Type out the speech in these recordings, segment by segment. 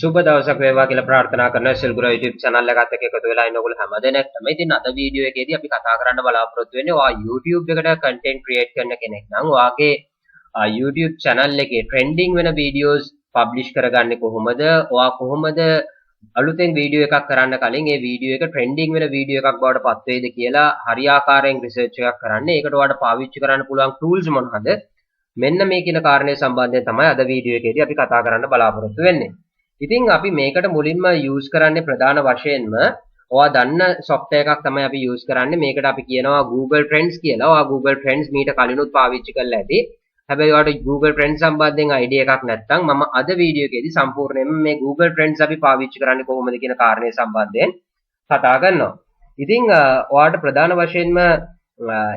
සුබ දවසක් වේවා කියලා ප්‍රාර්ථනා කරන SLGura YouTube channel එකත් එක්ක එකතු වෙලා ඉන්න ඔයගොල්ලෝ හැමදෙනෙක්ටම ඉතින් අද වීඩියෝ එකේදී අපි කතා කරන්න බලාපොරොත්තු වෙන්නේ ඔයා YouTube එකට content create කරන කෙනෙක් නම් ඔයාගේ YouTube channel එකේ trending වෙන videos publish කරගන්නේ කොහොමද? ඔයා කොහොමද අලුතෙන් වීඩියෝ එකක් කරන්න කලින් ඒ වීඩියෝ එක trending වෙන වීඩියෝ එකක් බවට පත් වෙයිද කියලා හරියාකාරයෙන් research එකක් කරන්න. ඒකට ඔයාලට පාවිච්චි කරන්න පුළුවන් tools මොනවද? මෙන්න මේ කියන කාරණේ සම්බන්ධයෙන් තමයි අද වීඩියෝ එකේදී අපි කතා කරන්න බලාපොරොත්තු වෙන්නේ. ඉතින් අපි මේකට මුලින්ම use කරන්නේ ප්‍රධාන වශයෙන්ම ඔයා දන්න software එකක් තමයි අපි use කරන්නේ. මේකට අපි කියනවා Google Trends කියලා. ඔයා Google Trends මීට කලිනුත් පාවිච්චි කරලා ඇති. හැබැයි ඔයාලට Google Trends සම්බන්ධයෙන් idea එකක් නැත්නම් මම අද වීඩියෝ එකේදී සම්පූර්ණයෙන්ම මේ Google Trends අපි පාවිච්චි කරන්නේ කොහොමද කියන කාරණේ සම්බන්ධයෙන් කතා කරනවා. ඉතින් ඔයාලට ප්‍රධාන වශයෙන්ම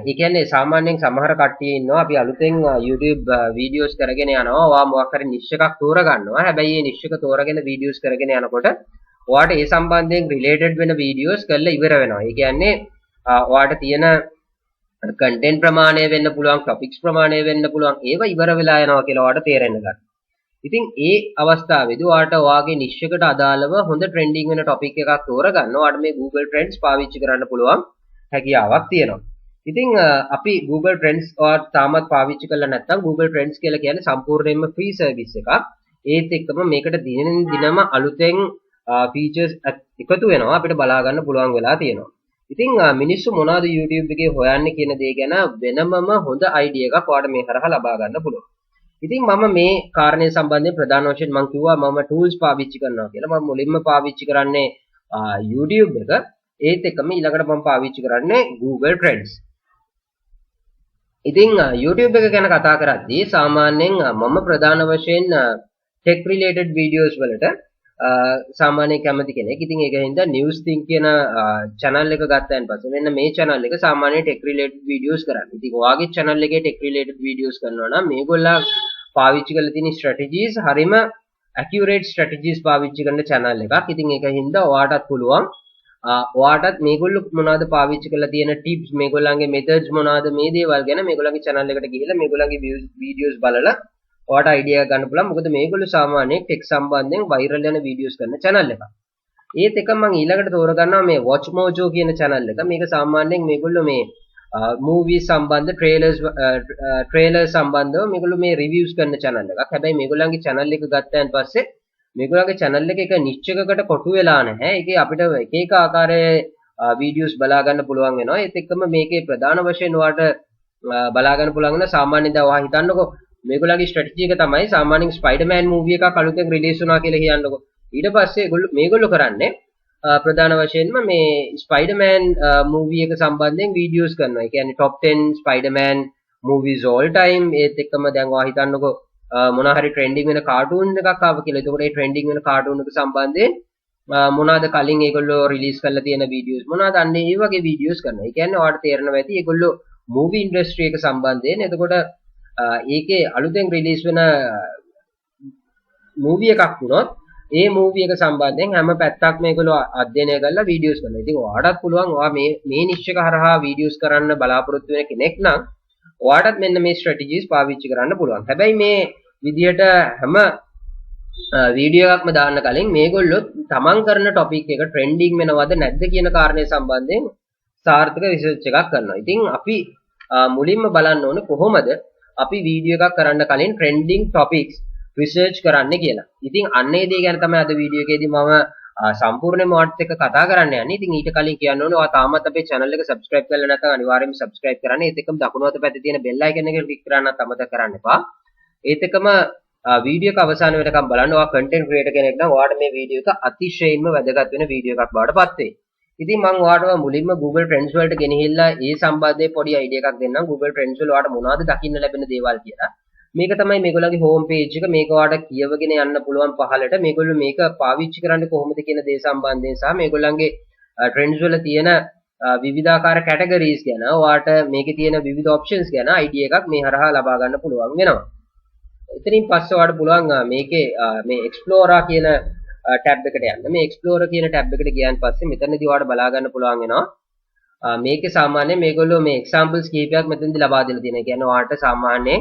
ඒ කියන්නේ සාමාන්‍යයෙන් සමහර කට්ටිය ඉන්නවා අපි අලුතෙන් YouTube වීඩියෝස් කරගෙන යනවා. ඔයා මොකක් හරි නිෂ් එකක් තෝරගන්නවා. හැබැයි මේ නිෂ් එක තෝරගෙන වීඩියෝස් කරගෙන යනකොට ඔයාට ඒ සම්බන්ධයෙන් රිලේටඩ් වෙන වීඩියෝස් කරලා ඉවර වෙනවා. ඒ කියන්නේ ඔයාට තියෙන content ප්‍රමාණය වෙන්න පුළුවන්, topics ප්‍රමාණය වෙන්න පුළුවන්. ඒවා ඉවර වෙලා යනවා කියලා ඔයාට තේරෙන්න ගන්න. ඉතින් ඒ අවස්ථාවේදී ඔයාට ඔයාගේ නිෂ් එකට අදාළව හොඳ trending වෙන topic එකක් තෝරගන්න ඔයාට මේ Google Trends පාවිච්චි කරන්න පුළුවන් හැකියාවක් තියෙනවා. ඉතින් අපි Google Trends ඔයාලා තාමත් පාවිච්චි කරලා නැත්නම් Google Trends කියලා කියන්නේ සම්පූර්ණයෙන්ම free service එකක්. ඒත් එක්කම මේකට දිනෙන් දිනම අලුතෙන් features එකතු වෙනවා අපිට බලා ගන්න පුළුවන් වෙලා තියෙනවා. ඉතින් මිනිස්සු මොනවද YouTube එකේ හොයන්නේ කියන දේ ගැන වෙනමම හොඳ idea එකක් ඔයාලට මේ හරහා ලබා ගන්න පුළුවන්. ඉතින් මම මේ කාරණේ සම්බන්ධයෙන් ප්‍රධාන වශයෙන් මම කිව්වා මම tools පාවිච්චි කරනවා කියලා. මම මුලින්ම පාවිච්චි කරන්නේ YouTube එක. ඒත් එක්කම ඊළඟට මම පාවිච්චි කරන්නේ Google Trends. ඉතින් YouTube එක ගැන කතා කරද්දී සාමාන්‍යයෙන් මම ප්‍රධාන වශයෙන් tech related videos වලට සාමාන්‍යයෙන් කැමති කෙනෙක්. ඉතින් ඒක හින්දා news think කියන channel එක ගත්තයින් පස්සේ මෙන්න මේ channel එක සාමාන්‍යයෙන් tech related videos කරන්නේ. ඉතින් ඔයාගේ channel එකේ tech related videos කරනවා නම් මේගොල්ලෝ පාවිච්චි කරලා තියෙන strategies හරිම accurate strategies පාවිච්චි කරන channel එකක්. ඉතින් ඒක හින්දා ඔයාටත් පුළුවන් ඔයාටත් මේගොල්ලෝ මොනවද පාවිච්චි කරලා තියෙන tips මේගොල්ලන්ගේ methods මොනවද මේ දේවල් ගැන මේගොල්ලන්ගේ channel එකට ගිහිල්ලා මේගොල්ලන්ගේ videos බලලා ඔයාට idea එක ගන්න පුළුවන්. මොකද මේගොල්ලෝ සාමාන්‍යයෙන් tech සම්බන්ධයෙන් viral යන videos කරන channel එකක්. ඒත් එක මම ඊළඟට තෝරගන්නවා මේ watch mojo කියන channel එක. මේක සාමාන්‍යයෙන් මේගොල්ලෝ මේ movies සම්බන්ධ trailers සම්බන්ධව මේගොල්ලෝ මේ reviews කරන channel එකක්. හැබැයි මේගොල්ලන්ගේ channel එක ගත්තයන් පස්සේ මේගොල්ලන්ගේ channel එක නිච් එකකට කොටු වෙලා නැහැ. ඒකේ අපිට එක එක ආකාරයේ videos බලා ගන්න පුළුවන් වෙනවා. ඒත් එක්කම මේකේ ප්‍රධාන වශයෙන් ඔයාලට බලා ගන්න පුළුවන් වෙන සාමාන්‍යයෙන් දැන් ඔයා හිතන්නකෝ මේගොල්ලන්ගේ strategy එක තමයි සාමාන්‍යයෙන් Spider-Man movie එකක් අලුතෙන් release වුණා කියලා කියන්නකෝ. ඊට පස්සේ මේගොල්ලෝ කරන්නේ ප්‍රධාන වශයෙන්ම මේ Spider-Man movie එක සම්බන්ධයෙන් videos කරනවා. ඒ කියන්නේ top 10 Spider-Man movies all time. ඒත් එක්කම දැන් ඔයා හිතන්නකෝ මොන හරි trending වෙන cartoon එකක් ආව කියලා. එතකොට ඒ trending වෙන cartoon එක සම්බන්ධයෙන් මොනවාද කලින් ඒගොල්ලෝ release කරලා තියෙන videos මොනවාද අන්න ඒ වගේ videos කරනවා. ඒ කියන්නේ ඔයාලට තේරෙනවා ඇති ඒගොල්ලෝ movie industry එක සම්බන්ධයෙන්. එතකොට ඒකේ අලුතෙන් release වෙන movie එකක් වුණොත් ඒ movie එක සම්බන්ධයෙන් හැම පැත්තක්ම මේගොල්ලෝ අධ්‍යයනය කරලා videos කරනවා. ඉතින් ඔයාලටත් පුළුවන් ඔයා මේ niche එක හරහා videos කරන්න බලාපොරොත්තු වෙන කෙනෙක් නම් ඔයාටත් මෙන්න මේ strategies පාවිච්චි කරන්න පුළුවන්. හැබැයි මේ විදියට හැම වීඩියෝ එකක්ම දාන්න කලින් මේගොල්ලෝ තමන් කරන topic එක trending වෙනවද නැද්ද කියන කාරණේ සම්බන්ධයෙන් සාර්ථක research එකක් කරනවා. ඉතින් අපි මුලින්ම බලන්න ඕනේ කොහොමද අපි වීඩියෝ එකක් කරන්න කලින් trending topics research කරන්න කියලා. ඉතින් අන්න ඒ දේ ගැන තමයි අද වීඩියෝ එකේදී මම සම්පූර්ණයෙන්ම ඔයාලත් එක්ක කතා කරන්න යන්නේ. ඉතින් ඊට කලින් කියන්න ඕනේ ඔයා තාමත් අපේ channel එක subscribe කරලා නැත්නම් අනිවාර්යයෙන්ම subscribe කරන්න. ඒත් එක්කම දකුණු අත පැත්තේ තියෙන bell icon එක click කරන්නත් අමතක කරන්න එපා. ඒත් එක්කම වීඩියෝ එක අවසාන වෙනකම් බලන්න. ඔයා content creator කෙනෙක් නම් ඔයාට මේ වීඩියෝ එක අතිශයින්ම වැදගත් වෙන වීඩියෝ එකක් බවට පත් වෙයි. ඉතින් මම ඔයාලට මුලින්ම Google Trends වලට ගෙනහිල්ලා ඒ සම්බන්ධයෙන් පොඩි idea එකක් දෙන්නම්. Google Trends වල ඔයාලට මොනවද දකින්න ලැබෙන දේවල් කියලා. මේක තමයි මේගොල්ලන්ගේ home page එක. මේක ඔයාලට කියවගෙන යන්න පුළුවන් පහලට. මේගොල්ලෝ මේක පාවිච්චි කරන්නේ කොහොමද කියන දේ සම්බන්ධයෙන් සහ මේගොල්ලන්ගේ trends වල තියෙන විවිධාකාර categories ගැන ඔයාලට මේකේ තියෙන විවිධ options ගැන idea එකක් මේ හරහා ලබා ගන්න පුළුවන් වෙනවා. එතනින් පස්සේ ඔයාලට පුළුවන් මේකේ මේ explorer කියන tab එකට යන්න. මේ explorer කියන tab එකට ගියන් පස්සේ මෙතනදී ඔයාලට බලා ගන්න පුළුවන් වෙනවා. මේකේ සාමාන්‍යයෙන් මේගොල්ලෝ මේ examples කීපයක් මෙතනදී ලබා දෙලා තියෙනවා. ඒ කියන්නේ ඔයාලට සාමාන්‍යයෙන්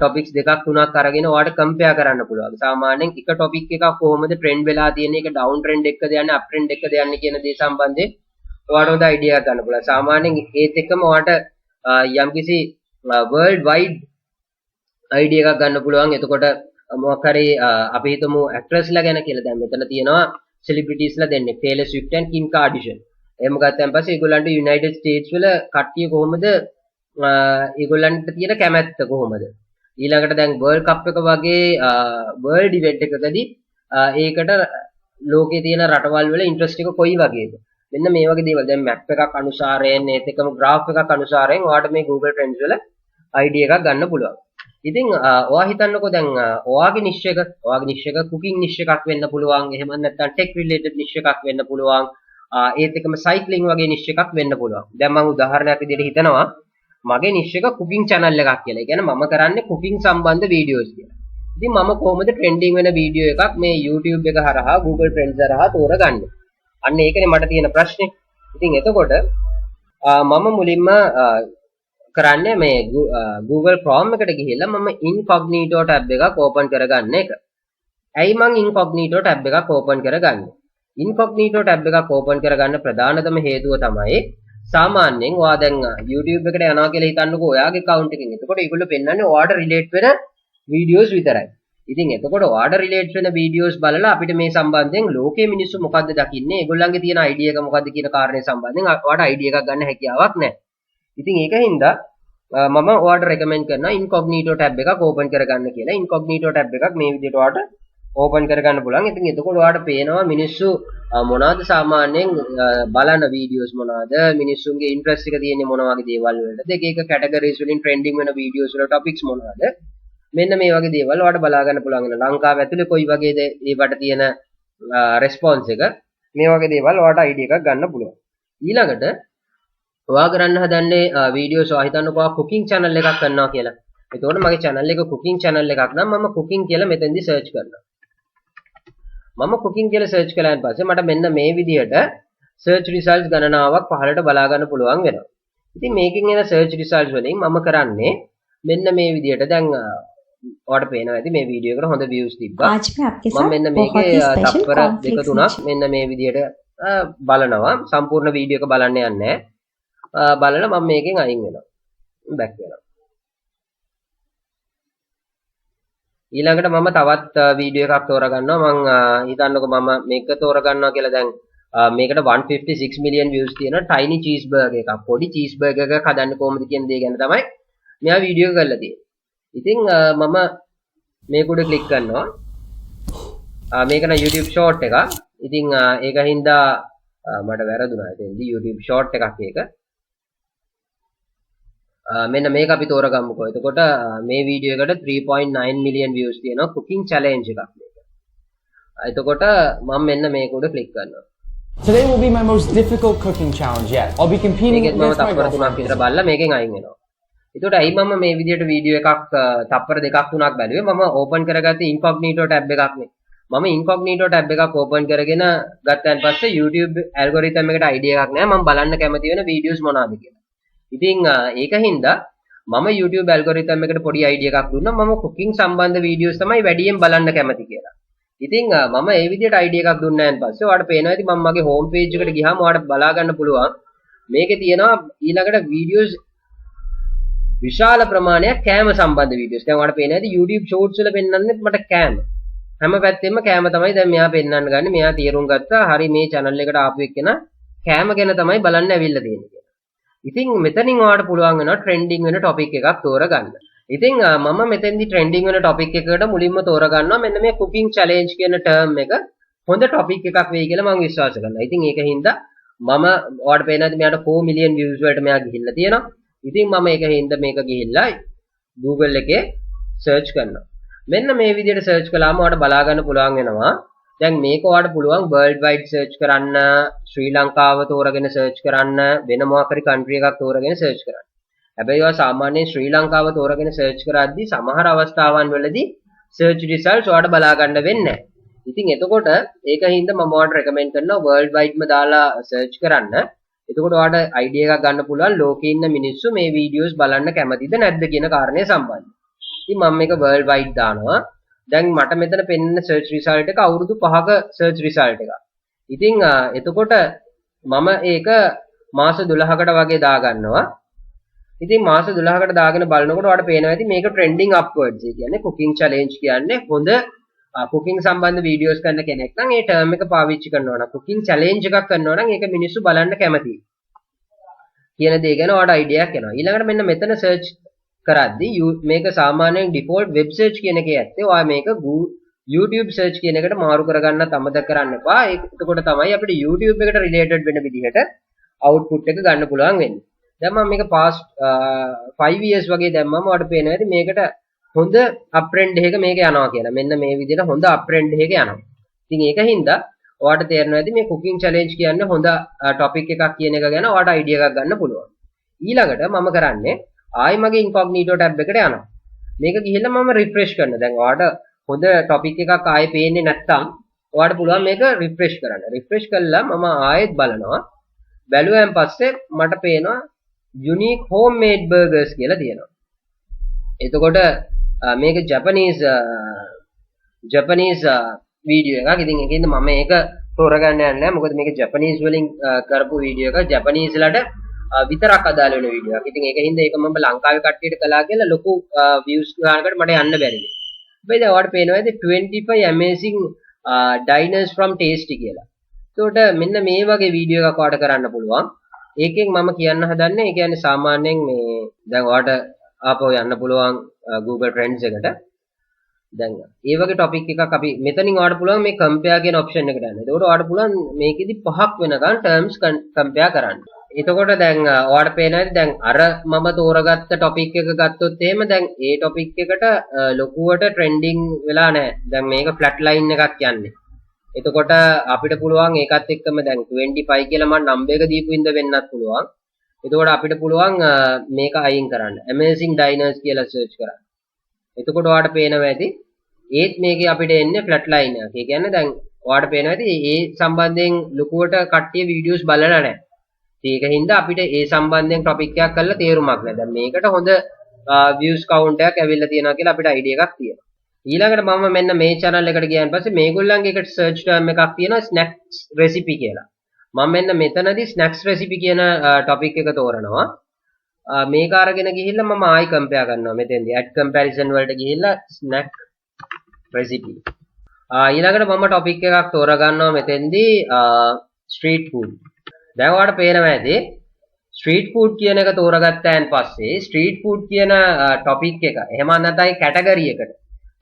topics දෙකක් තුනක් අරගෙන ඔයාලට compare කරන්න පුළුවන්. සාමාන්‍යයෙන් එක topic එකක් කොහොමද trend වෙලා තියෙන්නේ, ඒක down trend එකද යන්නේ, up trend එකද යන්නේ කියන දේ සම්බන්ධයෙන් ඔයාලට හොඳ idea එකක් ගන්න පුළුවන්. සාමාන්‍යයෙන් ඒත් එක්කම ඔයාලට යම්කිසි world wide idea එකක් ගන්න පුළුවන්. එතකොට මොකක් හරි අපි හිතමු actressලා ගැන කියලා. දැන් මෙතන තියෙනවා celebritiesලා දෙන්නෙක්, Taylor Swift and Kim Kardashian. එහෙම ගත්තන් පස්සේ ඒගොල්ලන්ට United States වල කට්ටිය කොහොමද ඒගොල්ලන්ට තියෙන කැමැත්ත කොහොමද? ඊළඟට දැන් World Cup එක වගේ world event එකකදී ඒකට ලෝකේ තියෙන රටවල් වල interest එක කොයි වගේද? මෙන්න මේ වගේ දේවල්. දැන් map එකක් අනුසාරයෙන් ඒත් එක්කම graph එකක් අනුසාරයෙන් ඔයාලට මේ Google Trends වල idea එකක් ගන්න පුළුවන්. ඉතින් ඔයා හිතන්නකෝ දැන් ඔයාගේ niche එක cooking niche එකක් වෙන්න පුළුවන්. එහෙම නැත්නම් tech related niche එකක් වෙන්න පුළුවන්. ඒත් එක්කම cycling වගේ niche එකක් වෙන්න පුළුවන්. දැන් මම උදාහරණයක් විදිහට හිතනවා මගේ niche එක cooking channel එකක් කියලා. ඒ කියන්නේ මම කරන්නේ cooking සම්බන්ධ videos කියලා. ඉතින් මම කොහොමද trending වෙන video එකක් මේ YouTube එක හරහා Google Trends හරහා තෝරගන්නේ? අන්න ඒකනේ මට තියෙන ප්‍රශ්නේ. ඉතින් එතකොට මම මුලින්ම කරන්නේ මේ Google Chrome එකට ගිහිල්ලා මම incognito tab එකක් open කරගන්න එක. ඇයි මං incognito tab එකක් open කරගන්නේ? incognito tab එකක් open කරගන්න ප්‍රධානතම හේතුව තමයි සාමාන්‍යයෙන් ඔයා දැන් YouTube එකට යනවා කියලා හිතන්නකෝ ඔයාගේ account එකකින්. එතකොට ඒගොල්ලෝ පෙන්නන්නේ ඔයාට relate වෙන videos විතරයි. ඉතින් එතකොට ඔයාට relate වෙන videos බලලා අපිට මේ සම්බන්ධයෙන් ලෝකයේ මිනිස්සු මොකද්ද දකින්නේ, ඒගොල්ලන්ගේ තියෙන idea එක මොකද්ද කියන කාරණේ සම්බන්ධයෙන් ඔයාට idea එකක් ගන්න හැකියාවක් නැහැ. ඉතින් ඒකින්ද මම ඔයාලට recommend කරනවා incognito tab එකක් open කරගන්න කියලා. incognito tab එකක් මේ විදිහට ඔයාලට open කරගන්න පුළුවන්. ඉතින් එතකොට ඔයාලට පේනවා මිනිස්සු මොනවද සාමාන්‍යයෙන් බලන videos මොනවද, මිනිස්සුන්ගේ interest එක තියෙන්නේ මොන වගේ දේවල් වලටද, එක එක categories වලින් trending වෙන videos වල topics මොනවද, මෙන්න මේ වගේ දේවල් ඔයාලට බලා ගන්න පුළුවන් වෙනවා. ලංකාව ඇතුලේ කොයි වගේද ඒවට තියෙන response එක, මේ වගේ දේවල් ඔයාලට idea එකක් ගන්න පුළුවන්. ඊළඟට ඔයා කරන්න හදන්නේ videos ඔයා හිතන්නකෝ cooking channel එකක් කරනවා කියලා. එතකොට මගේ channel එක cooking channel එකක් නම් මම cooking කියලා මෙතෙන්දි search කරනවා. මම cooking කියලා search කළාන් පස්සේ මට මෙන්න මේ විදිහට search results ගණනාවක් පහළට බලා ගන්න පුළුවන් වෙනවා. ඉතින් මේකෙන් එන search results වලින් මම කරන්නේ මෙන්න මේ විදිහට දැන් ඔයාලට පේනවා ඇති මේ වීඩියෝ එකට හොඳ views තිබ්බා. මම මෙන්න මේකේ තප්පර දෙක තුනක් මෙන්න මේ විදිහට බලනවා. සම්පූර්ණ වීඩියෝ එක බලන්න යන්නේ නැහැ. බලලා මම මේකෙන් අයින් වෙනවා. බැක් වෙනවා. ඊළඟට මම තවත් වීඩියෝ එකක් තෝරගන්නවා. මම හිතන්නකෝ මම මේක තෝරගන්නවා කියලා. දැන් මේකට 156 million views තියෙන tiny cheeseburger එකක්. පොඩි cheeseburger එකක් හදන්න කොහොමද කියන දේ ගැන තමයි මෙයා වීඩියෝ එක කරලා තියෙන්නේ. ඉතින් මම මේක උඩ ක්ලික් කරනවා. මේක න YouTube short එකක්. ඉතින් ඒකින්ද මට වැරදුනා. එතෙන්දී YouTube short එකක් ඒක. මෙන්න මේක අපි තෝරගමුකෝ. එතකොට මේ වීඩියෝ එකට 3.9 million views තියෙනවා cooking challenge එකක් මේක. එතකොට මම මෙන්න මේක උඩ ක්ලික් කරනවා. Today will be my most difficult cooking challenge yet. I'll be competing against my girlfriend. විතර බලලා මේකෙන් අයින් වෙනවා. එතකොට ඇයි මම මේ විදිහට වීඩියෝ එකක් තප්පර දෙකක් තුනක් බැලුවේ? මම ඕපන් කරගත්තේ incognito tab එකක් නේ. මම incognito tab එකක් ඕපන් කරගෙන ගත්තන් පස්සේ YouTube algorithm එකට idea එකක් නැහැ. මම බලන්න කැමති වෙන videos මොනවාද කියලා. ඉතින් ඒකින්ද මම YouTube algorithm එකට පොඩි idea එකක් දුන්නා. මම cooking සම්බන්ධ videos තමයි වැඩියෙන් බලන්න කැමති කියලා. ඉතින් මම මේ විදිහට idea එකක් දුන්නාන් පස්සේ ඔයාලට පේනවා ඉතින් මම මගේ home page එකට ගියාම ඔයාලට බලා ගන්න පුළුවන්. මේකේ තියෙනවා ඊළඟට videos විශාල ප්‍රමාණයක් කෑම සම්බන්ධ videos. දැන් ඔයාලට පේනවා ඉතින් YouTube shorts වල පෙන්වන්නේ මට කෑම. හැම පැත්තෙම කෑම තමයි දැන් මෙයා පෙන්වන්න ගන්නේ. මෙයා තීරුම් ගත්තා හරි මේ channel එකට ආපු එක්කෙනා කෑම ගැන තමයි බලන්න ඇවිල්ලා තියෙන්නේ. ඉතින් මෙතනින් ඔයාලට පුළුවන් වෙනවා trending වෙන topic එකක් තෝරගන්න. ඉතින් මම මෙතෙන්දි trending වෙන topic එකකට මුලින්ම තෝරගන්නවා මෙන්න මේ cooking challenge කියන term එක හොඳ topic එකක් වෙයි කියලා මම විශ්වාස කරනවා. ඉතින් ඒකින්ද මම ඔයාලට පේනවාද මෙයාට 4 million views වලට මෙයා ගිහිල්ලා තියෙනවා. ඉතින් මම ඒකින්ද මේක ගිහිල්ලා Google එකේ search කරනවා. මෙන්න මේ විදිහට search කළාම ඔයාලට බලා ගන්න පුළුවන් වෙනවා. දැන් මේක ඔයාලට පුළුවන් world wide search කරන්න, ශ්‍රී ලංකාව තෝරගෙන search කරන්න, වෙන මොකක් හරි country එකක් තෝරගෙන search කරන්න. හැබැයි ඔයා සාමාන්‍යයෙන් ශ්‍රී ලංකාව තෝරගෙන search කරද්දී සමහර අවස්ථාවන් වලදී search results ඔයාලට බලා ගන්න වෙන්නේ නැහැ. ඉතින් එතකොට ඒකින්ද මම ඔයාලට recommend කරනවා world wide ම දාලා search කරන්න. එතකොට ඔයාලට idea එකක් ගන්න පුළුවන් ලෝකේ ඉන්න මිනිස්සු මේ videos බලන්න කැමතිද නැද්ද කියන කාරණය සම්බන්ධයෙන්. ඉතින් මම මේක world wide දානවා. දැන් මට මෙතන පෙන්වන search result එක අවුරුදු 5ක search result එකක්. ඉතින් එතකොට මම ඒක මාස 12කට වගේ දාගන්නවා. ඉතින් මාස 12කට දාගෙන බලනකොට ඔයාලට පේනවා ඇති මේක trending upwards. ඒ කියන්නේ cooking challenge කියන්නේ හොඳ cooking සම්බන්ධ videos කරන කෙනෙක් නම් ඒ term එක පාවිච්චි කරනවා නම් cooking challenge එකක් කරනවා නම් ඒක මිනිස්සු බලන්න කැමතියි. කියන දේ ගැන ඔයාලට idea එකක් එනවා. ඊළඟට මෙන්න මෙතන search කරද්දී මේක සාමාන්‍යයෙන් default web search කියන එකේ ඇත්තේ ඔයා මේක YouTube search කියන එකට මාරු කරගන්නත් අමතක කරන්න එපා. එතකොට තමයි අපිට YouTube එකට related වෙන විදිහට output එක ගන්න පුළුවන් වෙන්නේ. දැන් මම මේක past 5 years වගේ දැම්මම ඔයාලට පේනවා ඇති මේකට හොඳ uptrend එකක මේක යනවා කියලා. මෙන්න මේ විදිහට හොඳ uptrend එකක යනවා. ඉතින් ඒකින්ද ඔයාලට තේරෙනවා ඇති මේ cooking challenge කියන්නේ හොඳ topic එකක් කියන එක ගැන ඔයාලට idea එකක් ගන්න පුළුවන්. ඊළඟට මම කරන්නේ ආයි මගේ incognito tab එකට යනවා. මේක ගිහිල්ලා මම refresh කරනවා. දැන් ඔයාලට හොඳ topic එකක් ආයේ පේන්නේ නැත්තම් ඔයාලට පුළුවන් මේක refresh කරන්න. refresh කළා මම ආයෙත් බලනවා. බැලුවෙන් පස්සේ මට පේනවා unique homemade burgers කියලා තියෙනවා. එතකොට මේක Japanese video එකක්. ඉතින් ඒකෙන්ද මම මේක තෝරගන්න යන්නේ නැහැ. මොකද මේක Japanese වලින් කරපු video එකක්. Japanese ලට විතරක් අදාළ වෙන video එකක්. ඉතින් ඒකින්ද ඒක මම ලංකාවේ කට්ටියට කළා කියලා ලොකු views ගන්නකට මට යන්න බැරි නේ. හැබැයි දැන් ඔයාලට පේනවා ඇති 25 amazing diners from tasty කියලා. එතකොට මෙන්න මේ වගේ video එකක් ඔයාලට කරන්න පුළුවන්. ඒකෙන් මම කියන්න හදන්නේ ඒ කියන්නේ සාමාන්‍යයෙන් මේ දැන් ඔයාලට ආපහු යන්න පුළුවන් Google Trends එකට. දැන් ඒ වගේ topic එකක් අපි මෙතනින් ඔයාලට පුළුවන් මේ compare කියන option එකට යන්න. එතකොට ඔයාලට පුළුවන් මේකෙදි 5ක් වෙනකන් terms compare කරන්න. එතකොට දැන් ඔයාලට පේනවා දැන් අර මම තෝරගත්ත topic එක ගත්තොත් එහෙම දැන් ඒ topic එකට ලොකුවට trending වෙලා නැහැ. දැන් මේක flat line එකක් යන්නේ. එතකොට අපිට පුළුවන් ඒකත් එක්කම දැන් 25 කියලා මම number එක දීපු ඉඳ වෙන්නත් පුළුවන්. එතකොට අපිට පුළුවන් මේක අයින් කරන්න. amazing diners කියලා search කරන්න. එතකොට ඔයාලට පේනවා ඇති ඒත් මේකේ අපිට එන්නේ flat line එකක්. ඒ කියන්නේ දැන් ඔයාලට පේනවා ඇති ඒ සම්බන්ධයෙන් ලොකුවට කට්ටිය videos බලලා නැහැ. ඒකින්ද අපිට ඒ සම්බන්ධයෙන් topic එකක් කරලා තේරුමක් නැහැ. දැන් මේකට හොඳ views count එකක් ඇවිල්ලා තියෙනවා කියලා අපිට idea එකක් තියෙනවා. ඊළඟට මම මෙන්න මේ channel එකට ගියාන් පස්සේ මේගොල්ලන්ගේ එකට search term එකක් තියෙනවා snacks recipe කියලා. මම මෙන්න මෙතනදී snacks recipe කියන topic එක තෝරනවා. මේක අරගෙන ගිහිල්ලා මම ආයි compare කරනවා. මෙතෙන්දී add comparison වලට ගිහිල්ලා snack recipe. ඊළඟට මම topic එකක් තෝරගන්නවා මෙතෙන්දී street food. දැන් ඔයාලට පේනවා ඇති street food කියන එක තෝරගත්තාන් පස්සේ street food කියන topic එක එහෙම නැත්නම් category එකට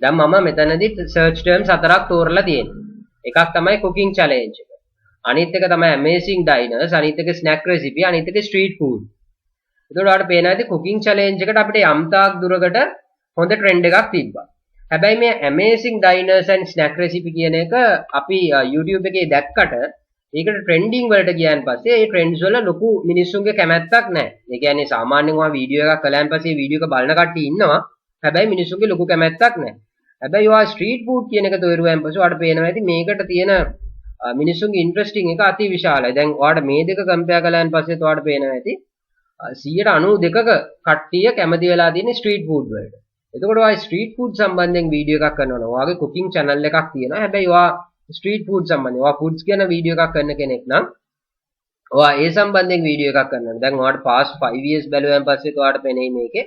දැන් මම මෙතනදී search terms 4ක් තෝරලා තියෙනවා. එකක් තමයි cooking challenge එක. අනිත් එක තමයි amazing diners, අනිත් එක snack recipe, අනිත් එක street food. එතකොට ඔයාලට පේනවා ඇති cooking challenge එකට අපිට යම් තාක් දුරකට හොඳ trend එකක් තිබ්බා. හැබැයි මේ amazing diners and snack recipe කියන එක අපි YouTube එකේ දැක්කට ඒකට trending වලට ගියන් පස්සේ ඒ trends වල ලොකු මිනිස්සුන්ගේ කැමැත්තක් නැහැ. ඒ කියන්නේ සාමාන්‍යයෙන් ඔයා වීඩියෝ එකක් කළාන් පස්සේ වීඩියෝ එක බලන කට්ටිය ඉන්නවා. හැබැයි මිනිස්සුන්ගේ ලොකු කැමැත්තක් නැහැ. හැබැයි ඔයා street food කියන එක තෝරුවෙන් පස්සේ ඔයාලට පේනවා ඇති මේකට තියෙන මිනිස්සුන්ගේ interesting එක අති විශාලයි. දැන් ඔයාලට මේ දෙක compare කළාන් පස්සේ ඔයාලට පේනවා ඇති 92ක කට්ටිය කැමති වෙලා තියෙන street food වලට. එතකොට ඔයා street food සම්බන්ධයෙන් වීඩියෝ එකක් කරනවා නම් ඔයාගේ cooking channel එකක් තියෙනවා. හැබැයි ඔයා street food සම්බන්ධයෙන් ඔයා foods කියන වීඩියෝ එකක් කරන කෙනෙක් නම් ඔයා ඒ සම්බන්ධයෙන් වීඩියෝ එකක් කරනවා. දැන් ඔයාලට past 5 years බැලුවෙන් පස්සේ ඔයාලට පේන්නේ මේකේ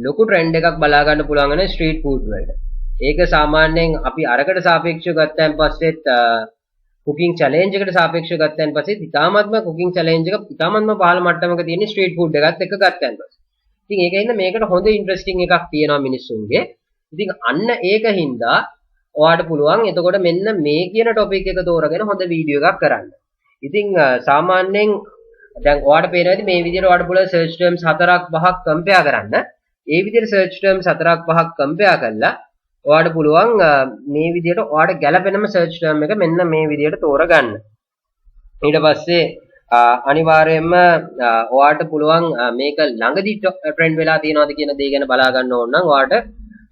ලොකු trend එකක් බලා ගන්න පුළුවන් වෙන street food වලට. ඒක සාමාන්‍යයෙන් අපි අරකට සාපේක්ෂව ගත්තාන් පස්සෙත් cooking challenge එකට සාපේක්ෂව ගත්තාන් පස්සෙත් ඉතාමත්ම cooking challenge එක ඉතාමත්ම පහළ මට්ටමක තියෙන street food එකත් එක්ක ගත්තාන් පස්සේ. ඉතින් ඒකින්ද මේකට හොඳ interesting එකක් තියෙනවා මිනිස්සුන්ගේ. ඉතින් අන්න ඒකින්ද ඔයාලට පුළුවන් එතකොට මෙන්න මේ කියන topic එක තෝරගෙන හොඳ වීඩියෝ එකක් කරන්න. ඉතින් සාමාන්‍යයෙන් දැන් ඔයාලට පේනවා මේ විදිහට ඔයාලට පුළුවන් search terms 4ක් 5ක් compare කරන්න. ඒ විදිහට search terms 4ක් 5ක් compare කරලා ඔයාලට පුළුවන් මේ විදිහට ඔයාලට ගැළපෙනම search term එක මෙන්න මේ විදිහට තෝරගන්න. ඊට පස්සේ අනිවාර්යයෙන්ම ඔයාලට පුළුවන් මේක ළඟදී trend වෙලා තියෙනවද කියන දේ ගැන බලා ගන්න ඕන නම් ඔයාලට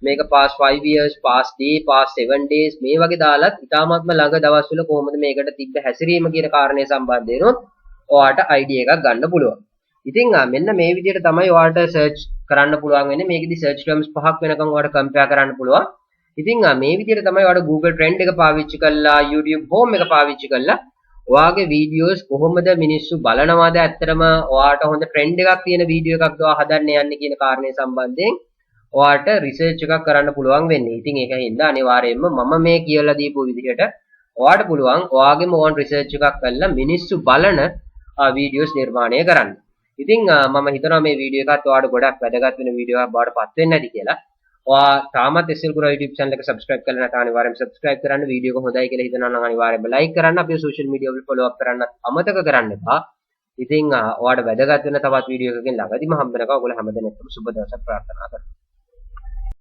මේක past 5 years, past day, past 7 days මේ වගේ දාලත් ඉතාමත්ම ළඟ දවස්වල කොහොමද මේකට තිබ්බ හැසිරීම කියන කාරණේ සම්බන්ධයෙන් ඔයාලට idea එකක් ගන්න පුළුවන්. ඉතින් මෙන්න මේ විදිහට තමයි ඔයාලට සර්ච් කරන්න පුළුවන් වෙන්නේ. මේකෙදි සර්ච් ටර්ම්ස් පහක් වෙනකම් ඔයාලට කම්පෙයාර් කරන්න පුළුවන්. ඉතින් මේ විදිහට තමයි ඔයාලට Google Trend එක පාවිච්චි කරලා YouTube Home එක පාවිච්චි කරලා ඔයාගේ වීඩියෝස් කොහොමද මිනිස්සු බලනවාද ඇත්තටම ඔයාට හොඳ ට්‍රෙන්ඩ් එකක් තියෙන වීඩියෝ එකක්ද ඔයා හදන්න යන්නේ කියන කාරණේ සම්බන්ධයෙන් ඔයාට රිසර්ච් එකක් කරන්න පුළුවන් වෙන්නේ. ඉතින් ඒක හින්දා අනිවාර්යයෙන්ම මම මේ කියලා දීපු විදිහට ඔයාට පුළුවන් ඔයාගේම ඕන් රිසර්ච් එකක් කරලා මිනිස්සු බලන වීඩියෝස් නිර්මාණය කරන්න. ඉතින් මම හිතනවා මේ වීඩියෝ එකත් ඔයාලට ගොඩක් වැදගත් වෙන වීඩියෝ එකක් බවට පත් වෙන්න ඇති කියලා. ඔයා තාමත් SLGura YouTube channel එක subscribe කරලා නැත්නම් අනිවාර්යයෙන්ම subscribe කරන්න. වීඩියෝ එක හොඳයි කියලා හිතනවා නම් අනිවාර්යයෙන්ම like කරන්න. අපේ social media වල follow up කරන්න අමතක කරන්න එපා. ඉතින් ඔයාලට වැදගත් වෙන තවත් වීඩියෝ එකකින් ළඟදිම හම්බ වෙනකම් ඔයගොල්ලෝ හැමදෙනාටම සුබ දවසක් ප්‍රාර්ථනා කරනවා.